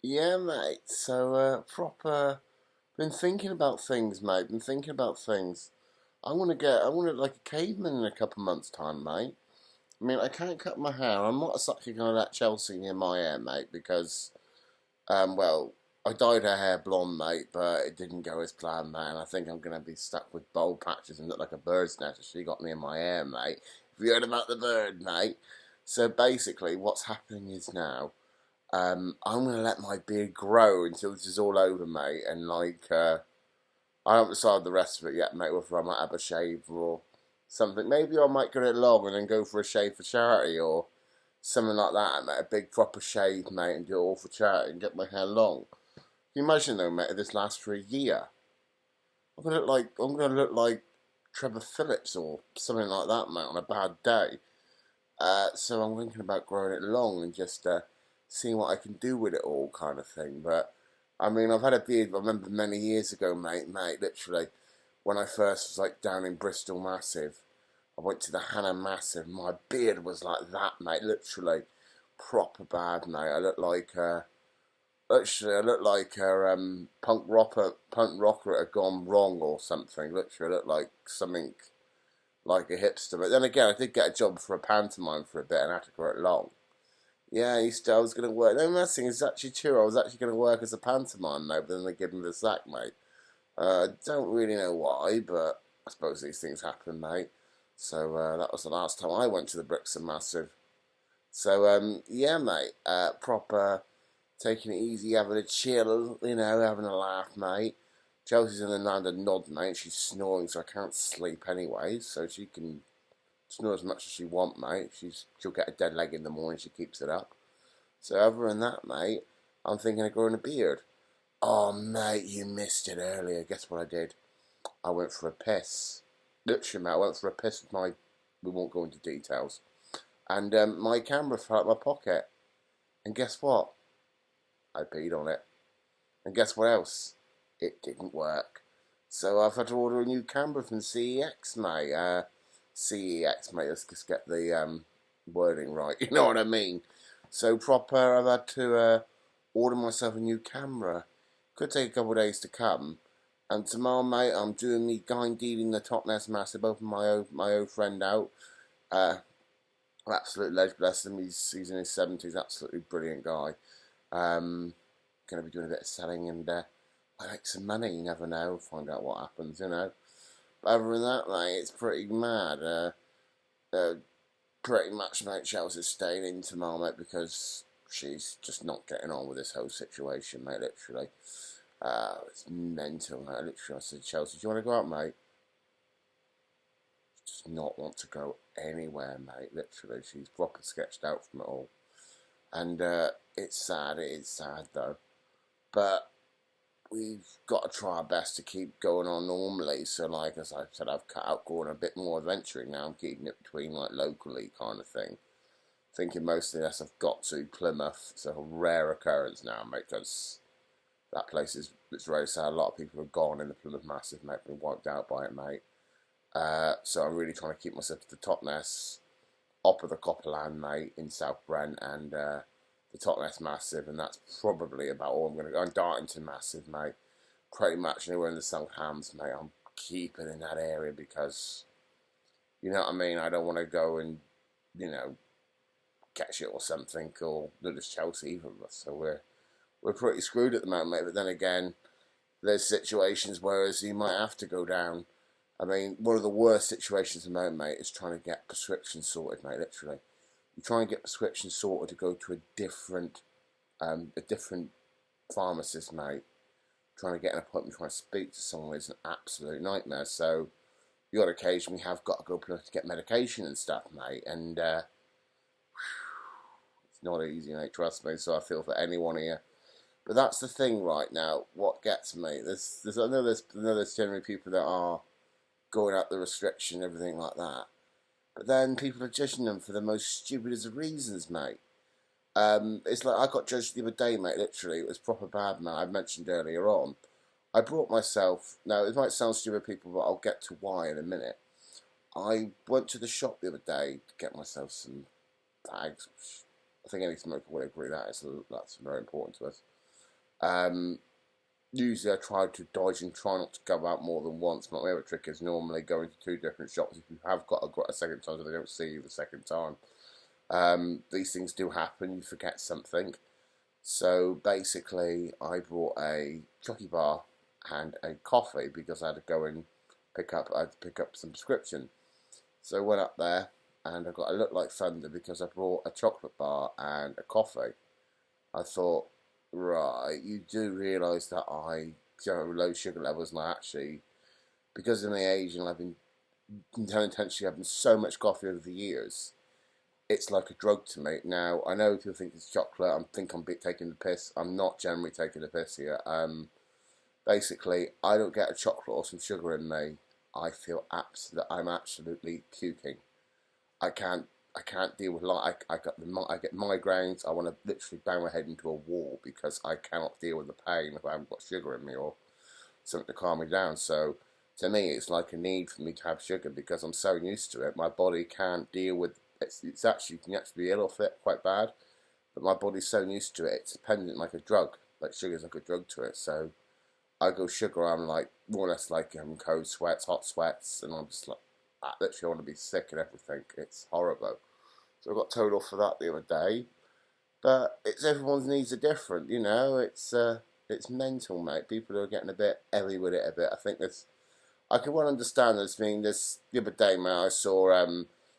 Yeah, mate. So, proper. Been thinking about things, mate. Been thinking about things. I want to like a caveman in a couple months' time, mate. I mean, I can't cut my hair. I'm not exactly going to let Chelsea near my hair, mate, because, well, I dyed her hair blonde, mate, but it didn't go as planned, mate. And I think I'm going to be stuck with bald patches and look like a bird's nest if she got near my hair, mate. Have you heard about the bird, mate? So basically, what's happening is now. I'm gonna let my beard grow until this is all over, mate. And I haven't decided the rest of it yet, mate. Whether I might have a shave or something. Maybe I might get it long and then go for a shave for charity or something like that, mate. A big proper shave, mate, and do it all for charity and get my hair long. Can you imagine though, mate? If this lasts for a year, I'm gonna look like Trevor Phillips or something like that, mate, on a bad day. So I'm thinking about growing it long and just seeing what I can do with it all, kind of thing. But I mean, I've had a beard. I remember many years ago, mate, literally, when I first was like down in Bristol Massive, I went to the Hannah Massive. My beard was like that, mate, literally, proper bad, mate. I looked like a punk rocker had gone wrong or something. Literally, I looked like something like a hipster. But then again, I did get a job for a pantomime for a bit and had to grow it long. Yeah, I was going to work. No, that thing is actually true. I was actually going to work as a pantomime now, but then they gave me the sack, mate. I don't really know why, but I suppose these things happen, mate. So that was the last time I went to the Brixton Massive. So yeah, mate. Proper taking it easy, having a chill, having a laugh, mate. Chelsea's in the land of nod, mate. She's snoring, so I can't sleep anyway. So she can snore as much as she want, mate. She'll get a dead leg in the morning. She keeps it up. So other than that, mate, I'm thinking of growing a beard. Oh, mate, you missed it earlier. Guess what I did? I went for a piss. Literally, mate, I went for a piss with my. We won't go into details. And my camera fell out of my pocket. And guess what? I peed on it. And guess what else? It didn't work. So I've had to order a new camera from CEX, mate. CEX, mate. Let's just get the wording right. You know what I mean? So proper, I've had to order myself a new camera. Could take a couple of days to come. And tomorrow, mate, I'm doing me guy dealing the Top Nest Massive, open my old friend out. Uh, Absolute ledge, bless him. He's in his 70s, absolutely brilliant guy. Going to be doing a bit of selling and I make some money. You never know. Find out what happens. But other than that, mate, it's pretty mad. Uh, Pretty much, mate, Chelsea's staying in tomorrow, mate, because she's just not getting on with this whole situation, mate, literally. It's mental, mate, literally. I said, Chelsea, do you want to go out, mate? She does not want to go anywhere, mate, literally. She's proper sketched out from it all. And it's sad, it is sad, though. But we've got to try our best to keep going on normally. So, like as I said, I've cut out going a bit more adventuring now. I'm keeping it between like locally kind of thing. Thinking mostly unless I've got to Plymouth. It's a rare occurrence now, mate, because that place is it's very sad. A lot of people have gone in the Plymouth Massive, mate, been wiped out by it, mate. So I'm really trying to keep myself to the top nest, up of the Copperland, mate, in South Brent, and the top nest Massive, and that's probably about all I'm going to go. And Dartington Massive, mate. Pretty much anywhere in the South Hams, mate. I'm keeping in that area because, you know what I mean? I don't want to go and, catch it or something, or not as Chelsea either of us. So we're pretty screwed at the moment, mate. But then again, there's situations where you might have to go down. I mean, one of the worst situations at the moment, mate, is trying to get prescriptions sorted, mate, literally. You try and get prescriptions sorted to go to a different pharmacist, mate. Trying to get an appointment, trying to speak to someone is an absolute nightmare. So, the odd occasion we have got to go to get medication and stuff, mate. And it's not easy, mate, trust me. So I feel for anyone here. But that's the thing right now. What gets me, I know there's generally people that are going up the restriction and everything like that. But then people are judging them for the most stupidest of reasons, mate. It's like I got judged the other day, mate. Literally, it was proper bad, mate. I mentioned earlier on. I brought myself. Now it might sound stupid, people, but I'll get to why in a minute. I went to the shop the other day to get myself some fags. I think any smoker would agree that's very important to us. Um, Usually I try to dodge and try not to go out more than once. My favourite trick is normally going to two different shops. If you have got a second time, so they don't see you the second time. These things do happen. You forget something. So basically, I brought a chocolate bar and a coffee because I had to go and I had to pick up some prescription. So I went up there and I looked like thunder because I brought a chocolate bar and a coffee. I thought, right, you do realise that I low sugar levels, and I actually, because of my age and I've been intentionally having so much coffee over the years, it's like a drug to me. Now, I know people think it's chocolate. I think I'm taking the piss. I'm not generally taking the piss here. Basically, I don't get a chocolate or some sugar in me, I feel I'm absolutely puking. I can't I can't deal with I get migraines. I want to literally bang my head into a wall because I cannot deal with the pain if I haven't got sugar in me or something to calm me down. So to me, it's like a need for me to have sugar because I'm so used to it. My body can't deal with it's actually, you can actually be ill off it quite bad, but my body's so used to it. It's dependent like a drug. Like sugar's like a drug to it. So I go sugar. I'm like more or less like cold sweats, hot sweats, and I'm just like I literally want to be sick and everything. It's horrible. So I got told off for that the other day. But it's everyone's needs are different, you know. It's mental, mate. People are getting a bit heavy with it a bit. I think there's I can well understand this. I mean, this the other day, man, I saw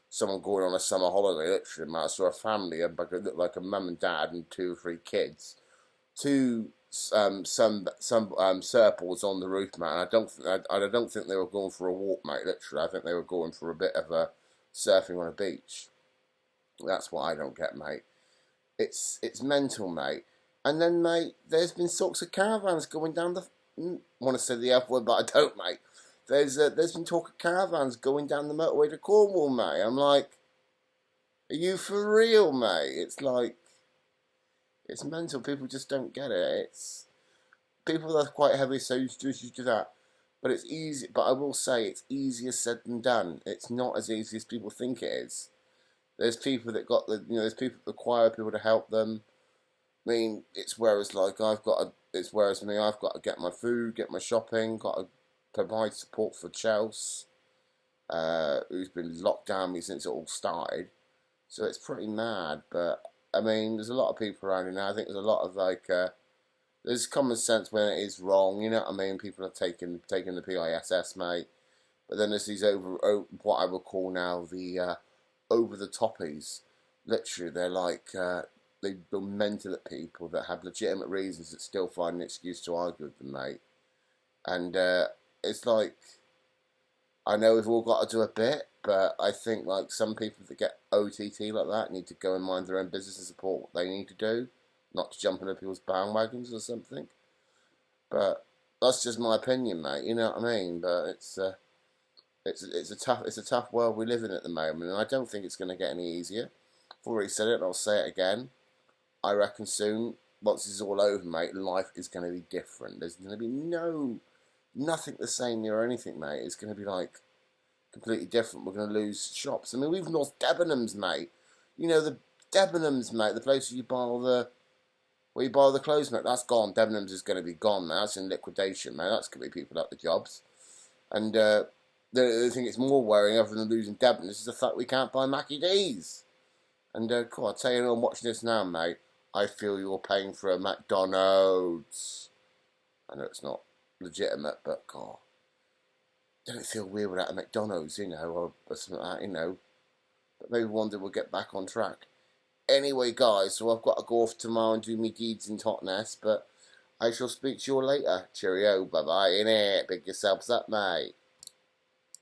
someone going on a summer holiday. Literally, man, I saw a family, it looked like a mum and dad and 2 or 3 kids, two some serpents on the roof, man. I don't think they were going for a walk, mate. Literally, I think they were going for a bit of a surfing on a beach. That's what I don't get, mate. It's mental, mate. And then, mate, there's been sorts of caravans going down the. Want to say the F word, but I don't, mate. There's been talk of caravans going down the motorway to Cornwall, mate. I'm like, are you for real, mate? It's like, it's mental. People just don't get it. It's people that are quite heavy, so used to that. But it's easy. But I will say, it's easier said than done. It's not as easy as people think it is. There's people that got there's people that require people to help them. I mean, it's whereas like it's whereas me, I've got to get my food, get my shopping, got to provide support for Chelsea, who's been locked down me since it all started. So it's pretty mad, but I mean, there's a lot of people around here now. I think there's a lot of like, there's common sense when it is wrong. You know what I mean? People are taking the PISS, mate. But then there's these what I would call now the over the toppies. Literally, they're like they go mental at people that have legitimate reasons that still find an excuse to argue with them, mate. And it's like I know we've all got to do a bit, but I think like some people that get OTT like that need to go and mind their own business and support what they need to do, not to jump into people's bandwagons or something. But that's just my opinion, mate. You know what I mean? But it's a tough world we live in at the moment, and I don't think it's going to get any easier. I've already said it, and I'll say it again. I reckon soon, once this is all over, mate, life is going to be different. There's going to be nothing the same or anything, mate. It's going to be like completely different. We're going to lose shops. I mean, we've lost Debenhams, mate. You know the Debenhams, mate, the place where you buy all the clothes, mate. That's gone. Debenhams is going to be gone, man. That's in liquidation, man. That's going to be people out the jobs. And the thing that's more worrying, other than losing Debenhams, is the fact we can't buy Mackie D's. And cool, I'll tell you, I'm watching this now, mate. I feel you're paying for a McDonald's. I know it's not legitimate, but God, don't it feel weird without a McDonald's, you know, or something like that, you know? But maybe one day we'll get back on track. Anyway, guys, so I've got to go off tomorrow and do me deeds in Totnes, but I shall speak to you all later. Cheerio, bye-bye, innit? Pick yourselves up, mate.